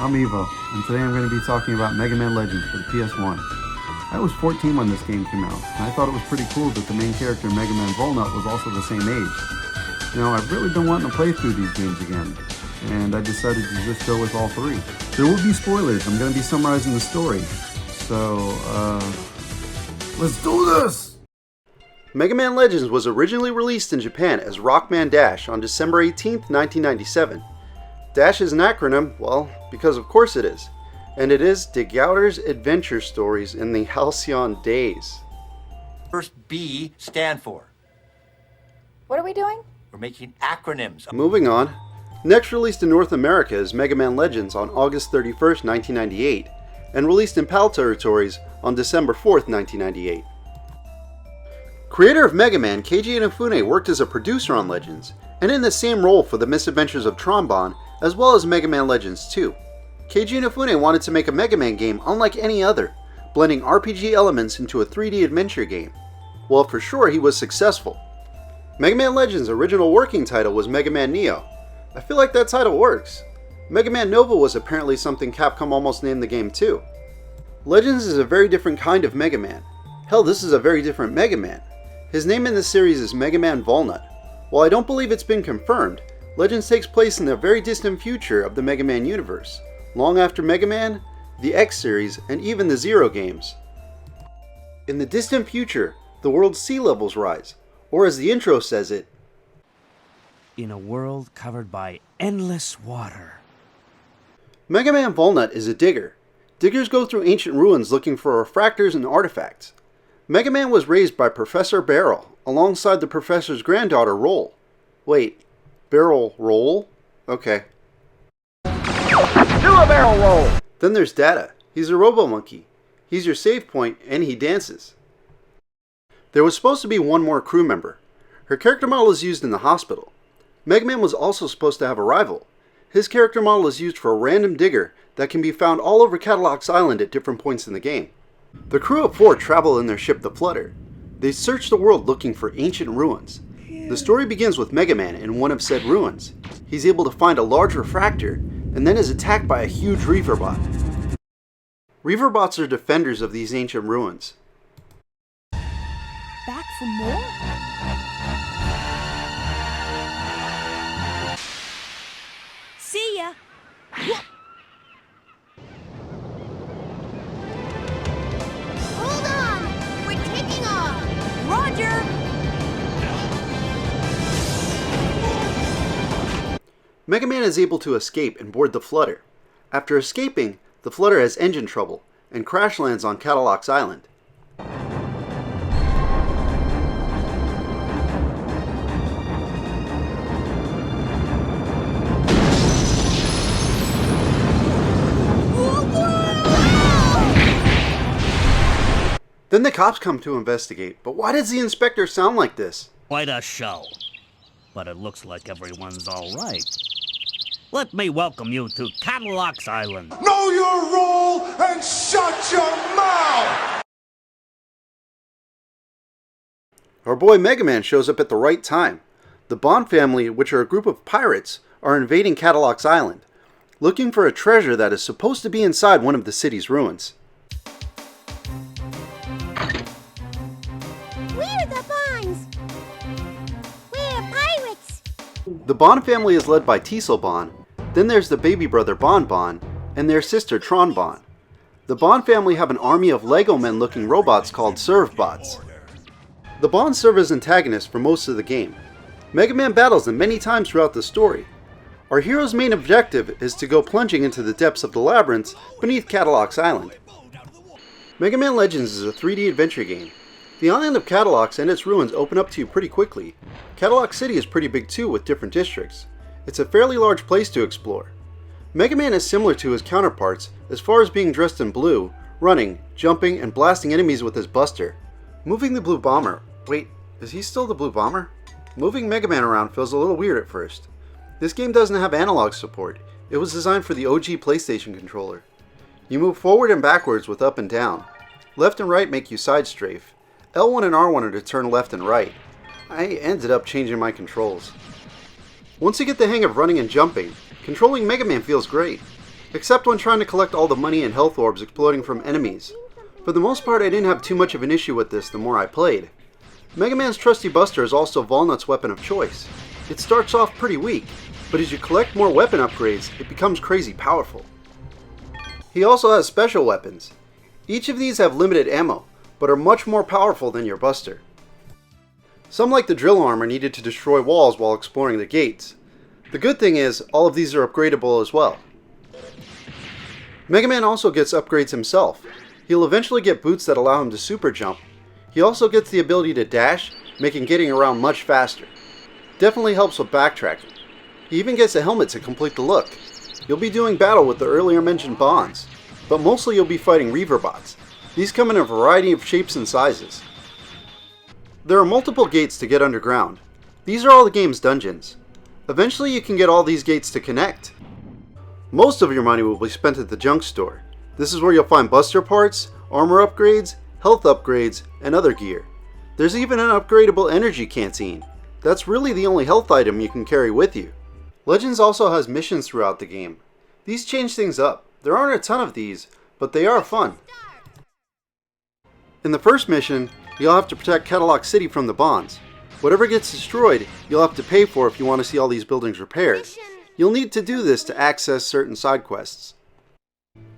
I'm Evo, and today I'm going to be talking about Mega Man Legends for the PS1. I was 14 when this game came out, and I thought it was pretty cool that the main character, Mega Man Volnut, was also the same age. You know, I've really been wanting to play through these games again, and I decided to just go with all three. There will be spoilers. I'm going to be summarizing the story. So, let's do this! Mega Man Legends was originally released in Japan as Rockman Dash on December 18, 1997. Dash is an acronym, well, because of course it is. And it is De Gouter's adventure stories in the halcyon days. First B stand for. What are we doing? We're making acronyms. Moving on. Next released in North America is Mega Man Legends on August 31, 1998, and released in PAL territories on December 4, 1998. Creator of Mega Man, Keiji Inafune worked as a producer on Legends, and in the same role for the Misadventures of Trombone, as well as Mega Man Legends 2. Keiji Inafune wanted to make a Mega Man game unlike any other, blending RPG elements into a 3D adventure game. Well, for sure he was successful. Mega Man Legends' original working title was Mega Man Neo. I feel like that title works. Mega Man Nova was apparently something Capcom almost named the game too. Legends is a very different kind of Mega Man. Hell, this is a very different Mega Man. His name in the series is Mega Man Volnut. While I don't believe it's been confirmed, Legends takes place in the very distant future of the Mega Man universe, long after Mega Man, the X series, and even the Zero games. In the distant future, the world's sea levels rise, or as the intro says it, in a world covered by endless water. Mega Man Volnut is a digger. Diggers go through ancient ruins looking for refractors and artifacts. Mega Man was raised by Professor Barrel, alongside the professor's granddaughter, Roll. Wait, Barrel Roll? Okay. Do a barrel roll! Then there's Data. He's a robo-monkey. He's your save point, and he dances. There was supposed to be one more crew member. Her character model is used in the hospital. Mega Man was also supposed to have a rival. His character model is used for a random digger that can be found all over Cadillac's Island at different points in the game. The crew of 4 travel in their ship the Flutter. They search the world looking for ancient ruins. The story begins with Mega Man in one of said ruins. He's able to find a large refractor, and then is attacked by a huge Reaverbot. Reaverbots are defenders of these ancient ruins. Back for more? See ya! Hold on! We're taking off! Roger! Mega Man is able to escape and board the Flutter. After escaping, the Flutter has engine trouble and crash lands on Cadillac's Island. Then the cops come to investigate, but why does the inspector sound like this? Quite a show. But it looks like everyone's all right. Let me welcome you to Cadillac's Island. Know your role and shut your mouth! Our boy Mega Man shows up at the right time. The Bond family, which are a group of pirates, are invading Cadillac's Island, looking for a treasure that is supposed to be inside one of the city's ruins. We're the Bonds! We're pirates! The Bond family is led by Teasel Bond, then there's the baby brother Bon Bon, and their sister Tron Bon. The Bond family have an army of Lego men looking robots called Servbots. The Bonds serve as antagonists for most of the game. Mega Man battles them many times throughout the story. Our hero's main objective is to go plunging into the depths of the labyrinths beneath Cadillac's Island. Mega Man Legends is a 3D adventure game. The island of Cadillac and its ruins open up to you pretty quickly. Cadillac City is pretty big too, with different districts. It's a fairly large place to explore. Mega Man is similar to his counterparts as far as being dressed in blue, running, jumping, and blasting enemies with his buster. Moving the blue bomber. Wait, is he still the blue bomber? Moving Mega Man around feels a little weird at first. This game doesn't have analog support. It was designed for the OG PlayStation controller. You move forward and backwards with up and down. Left and right make you side strafe. L1 and R1 are to turn left and right. I ended up changing my controls. Once you get the hang of running and jumping, controlling Mega Man feels great. except when trying to collect all the money and health orbs exploding from enemies. For the most part, I didn't have too much of an issue with this the more I played. Mega Man's trusty Buster is also Walnut's weapon of choice. It starts off pretty weak, but as you collect more weapon upgrades, it becomes crazy powerful. He also has special weapons. Each of these have limited ammo, but are much more powerful than your Buster. Some, like the drill arm, are needed to destroy walls while exploring the gates. The good thing is, all of these are upgradable as well. Mega Man also gets upgrades himself. He'll eventually get boots that allow him to super jump. He also gets the ability to dash, making getting around much faster. Definitely helps with backtracking. He even gets a helmet to complete the look. You'll be doing battle with the earlier mentioned Bonds, but mostly you'll be fighting Reaver bots. These come in a variety of shapes and sizes. There are multiple gates to get underground. These are all the game's dungeons. Eventually you can get all these gates to connect. Most of your money will be spent at the junk store. This is where you'll find Buster parts, armor upgrades, health upgrades, and other gear. There's even an upgradable energy canteen. That's really the only health item you can carry with you. Legends also has missions throughout the game. These change things up. There aren't a ton of these, but they are fun. In the first mission, you'll have to protect Cadillac City from the Bonds. Whatever gets destroyed, you'll have to pay for if you want to see all these buildings repaired. You'll need to do this to access certain side quests.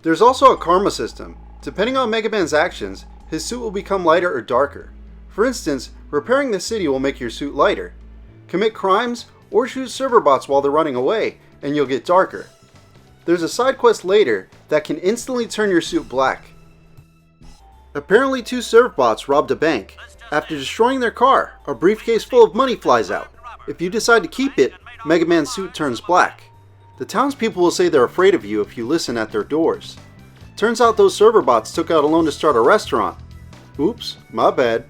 There's also a karma system. Depending on Mega Man's actions, his suit will become lighter or darker. For instance, repairing the city will make your suit lighter. Commit crimes or shoot server bots while they're running away, and you'll get darker. There's a side quest later that can instantly turn your suit black. Apparently 2 server bots robbed a bank. After destroying their car, a briefcase full of money flies out. If you decide to keep it, Mega Man's suit turns black. The townspeople will say they're afraid of you if you listen at their doors. Turns out those server bots took out a loan to start a restaurant. Oops, my bad.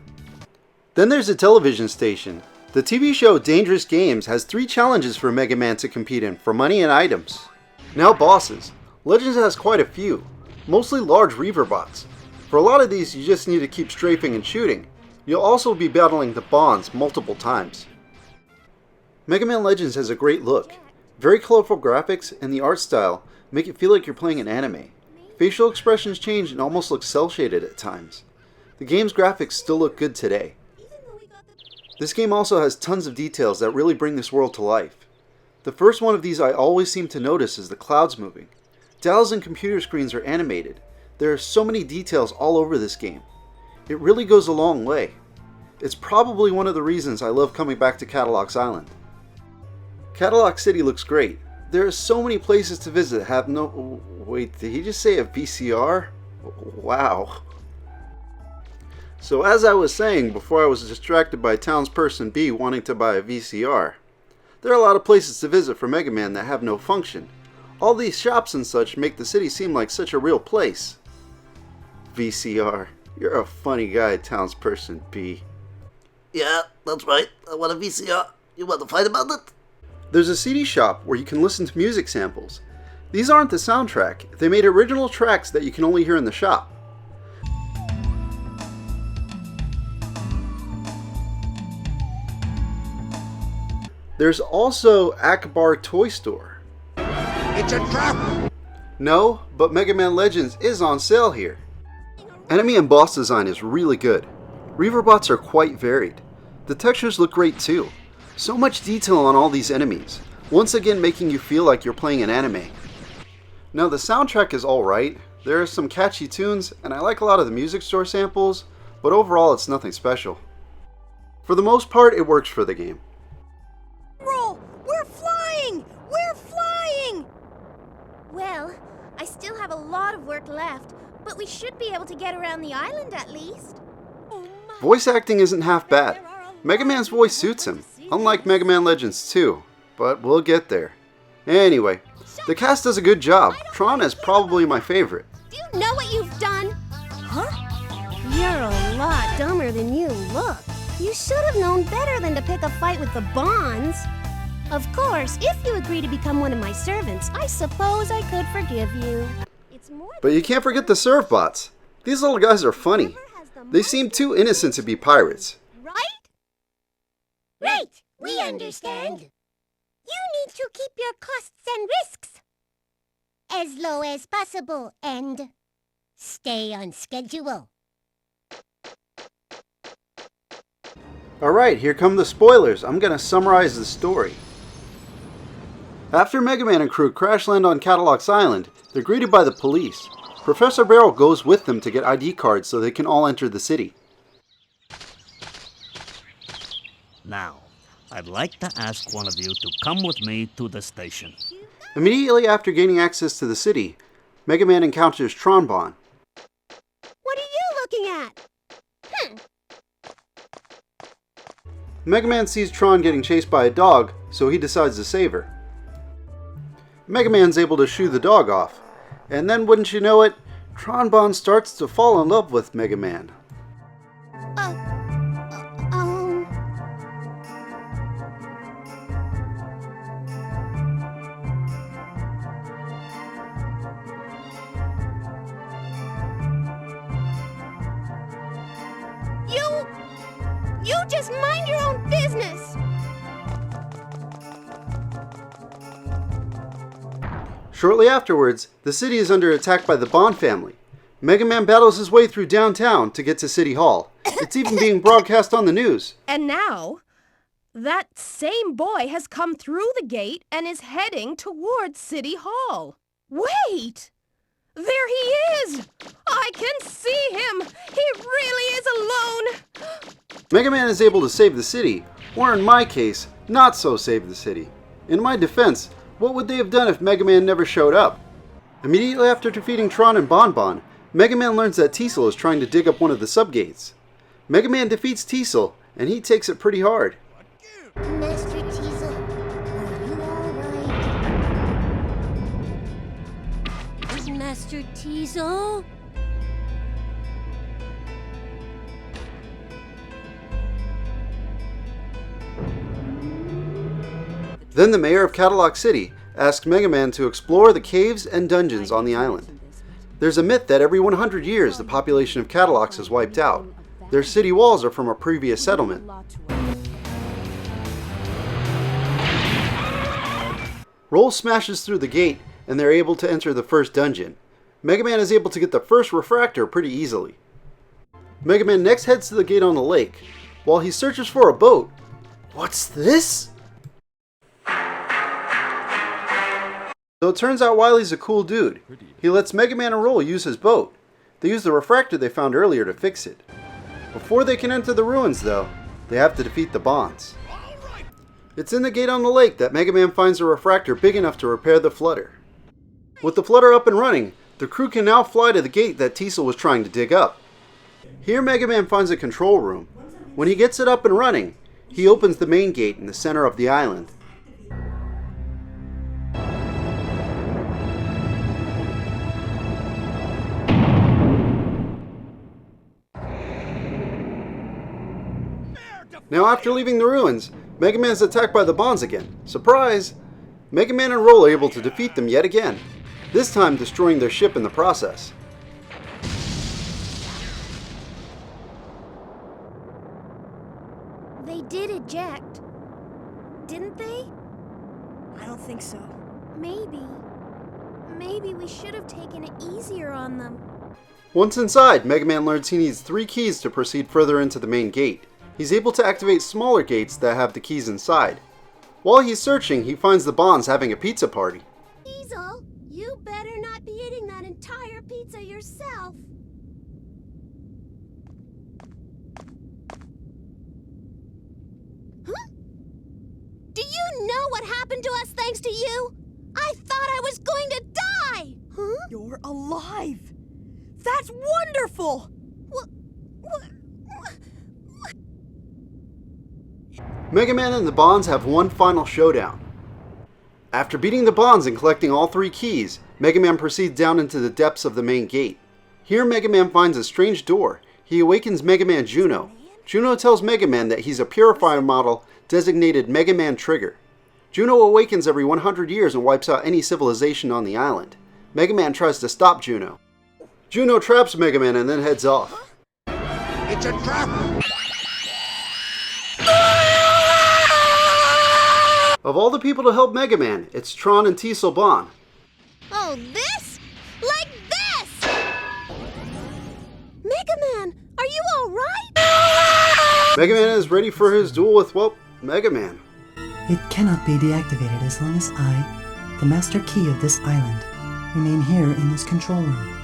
Then there's a television station. The TV show Dangerous Games has 3 challenges for Mega Man to compete in for money and items. Now bosses. Legends has quite a few, mostly large Reaver bots. For a lot of these you just need to keep strafing and shooting. You'll also be battling the Bonds multiple times. Mega Man Legends has a great look. Very colorful graphics and the art style make it feel like you're playing an anime. Facial expressions change and almost look cel-shaded at times. The game's graphics still look good today. This game also has tons of details that really bring this world to life. The first one of these I always seem to notice is the clouds moving. Dials and computer screens are animated. There are so many details all over this game. It really goes a long way. It's probably one of the reasons I love coming back to Cadillac's Island. Cadillac City looks great. There are so many places to visit that have no... Wait, did he just say a VCR? Wow. So as I was saying before I was distracted by townsperson B wanting to buy a VCR, there are a lot of places to visit for Mega Man that have no function. All these shops and such make the city seem like such a real place. VCR. You're a funny guy, townsperson B. Yeah, that's right. I want a VCR. You want to fight about it? There's a CD shop where you can listen to music samples. These aren't the soundtrack. They made original tracks that you can only hear in the shop. There's also Akbar Toy Store. It's a trap! No, but Mega Man Legends is on sale here. Enemy and boss design is really good. Reaver bots are quite varied. The textures look great too. So much detail on all these enemies, once again making you feel like you're playing an anime. Now the soundtrack is alright, there are some catchy tunes, and I like a lot of the music store samples, but overall it's nothing special. For the most part, it works for the game. Roll! We're flying! We're flying! Well, I still have a lot of work left, but we should be able to get around the island at least. Voice acting isn't half bad. Mega Man's voice suits him, unlike Mega Man Legends 2, but we'll get there. Anyway, the cast does a good job. Tron is probably my favorite. Do you know what you've done? Huh? You're a lot dumber than you look. You should have known better than to pick a fight with the Bonds. Of course, if you agree to become one of my servants, I suppose I could forgive you. But you can't forget the serve bots. These little guys are funny. They seem too innocent to be pirates. Right? Right, we understand. You need to keep your costs and risks. as low as possible and stay on schedule. Alright, here come the spoilers. I'm gonna summarize the story. After Mega Man and crew crash land on Cadillac's Island, they're greeted by the police. Professor Barrel goes with them to get ID cards so they can all enter the city. Now, I'd like to ask one of you to come with me to the station. Immediately after gaining access to the city, Mega Man encounters Tronbon. What are you looking at? Mega Man sees Tron getting chased by a dog, so he decides to save her. Mega Man's able to shoo the dog off, and then wouldn't you know it, Tronbon starts to fall in love with Mega Man. You just mind your own business! Shortly afterwards, the city is under attack by the Bond family. Mega Man battles his way through downtown to get to City Hall. It's even being broadcast on the news. And now, that same boy has come through the gate and is heading towards City Hall. Wait! There he is! I can see him! He really is alone! Mega Man is able to save the city, or in my case, not so save the city. In my defense, what would they have done if Mega Man never showed up? Immediately after defeating Tron and Bonbon, Mega Man learns that Teasel is trying to dig up one of the subgates. Mega Man defeats Teasel, and he takes it pretty hard. Master Teasel, are you alright? Master Teasel? Then the mayor of Cadillac City asks Mega Man to explore the caves and dungeons on the island. There's a myth that every 100 years the population of Cadillacs is wiped out. Their city walls are from a previous settlement. Roll smashes through the gate and they're able to enter the first dungeon. Mega Man is able to get the first refractor pretty easily. Mega Man next heads to the gate on the lake. While he searches for a boat, what's this? So it turns out Wily's a cool dude. He lets Mega Man and Roll use his boat. They use the refractor they found earlier to fix it. Before they can enter the ruins though, they have to defeat the Bonds. It's in the gate on the lake that Mega Man finds a refractor big enough to repair the flutter. With the flutter up and running, the crew can now fly to the gate that Teasel was trying to dig up. Here Mega Man finds a control room. When he gets it up and running, he opens the main gate in the center of the island. Now after leaving the ruins, Mega Man is attacked by the Bonds again. Surprise! Mega Man and Roll are able to defeat them yet again, this time destroying their ship in the process. They did eject, didn't they? I don't think so. Maybe we should have taken it easier on them. Once inside, Mega Man learns he needs 3 keys to proceed further into the main gate. He's able to activate smaller gates that have the keys inside. While he's searching, he finds the Bonds having a pizza party. Teasel, you better not be eating that entire pizza yourself. Huh? Do you know what happened to us thanks to you? I thought I was going to die! Huh? You're alive! That's wonderful! What? Mega Man and the Bonds have one final showdown. After beating the Bonds and collecting all 3 keys, Mega Man proceeds down into the depths of the main gate. Here Mega Man finds a strange door. He awakens Mega Man Juno. Juno tells Mega Man that he's a purifier model designated Mega Man Trigger. Juno awakens every 100 years and wipes out any civilization on the island. Mega Man tries to stop Juno. Juno traps Mega Man and then heads off. It's a trap! Of all the people to help Mega Man, it's Tron and Teasel Bon. Oh, this Mega Man is ready for his duel with, well, Mega Man. It cannot be deactivated as long as I, the master key of this island, remain here in this control room.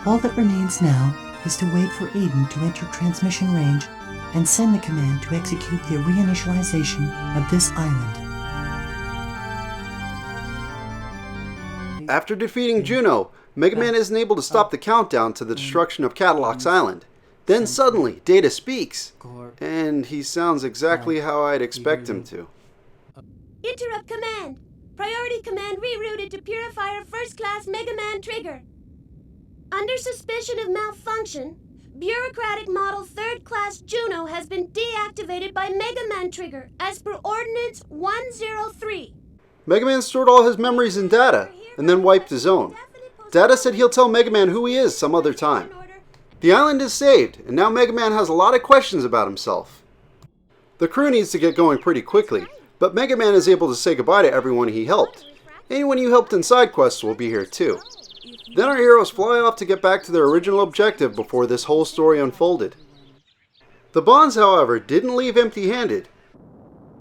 All that remains now is to wait for Aiden to enter transmission range and send the command to execute the reinitialization of this island. After defeating Juno, Mega Man isn't able to stop the countdown to the destruction of Cadillac's island. Then suddenly, Data speaks, and he sounds exactly how I'd expect him to. Interrupt command. Priority command rerouted to Purifier First Class Mega Man Trigger. Under suspicion of malfunction, Bureaucratic Model 3rd Class Juno has been deactivated by Mega Man Trigger as per Ordinance 103. Mega Man stored all his memories in Data, and then wiped his own. Data said he'll tell Mega Man who he is some other time. The island is saved, and now Mega Man has a lot of questions about himself. The crew needs to get going pretty quickly, but Mega Man is able to say goodbye to everyone he helped. Anyone you helped in side quests will be here too. Then our heroes fly off to get back to their original objective before this whole story unfolded. The Bonds, however, didn't leave empty-handed.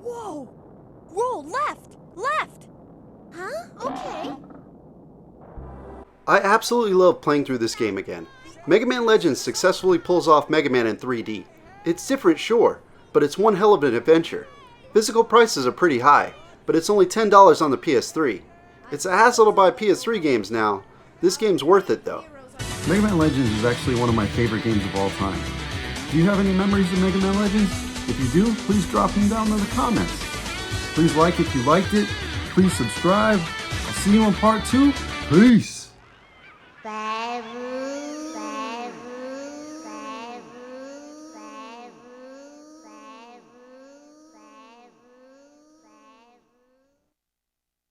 Whoa! Roll left! Left! Huh? Okay. I absolutely love playing through this game again. Mega Man Legends successfully pulls off Mega Man in 3D. It's different, sure, but it's one hell of an adventure. Physical prices are pretty high, but it's only $10 on the PS3. It's a hassle to buy PS3 games now. This game's worth it though. Mega Man Legends is actually one of my favorite games of all time. Do you have any memories of Mega Man Legends? If you do, please drop them down in the comments. Please like if you liked it. Please subscribe. I'll see you on part 2. Peace!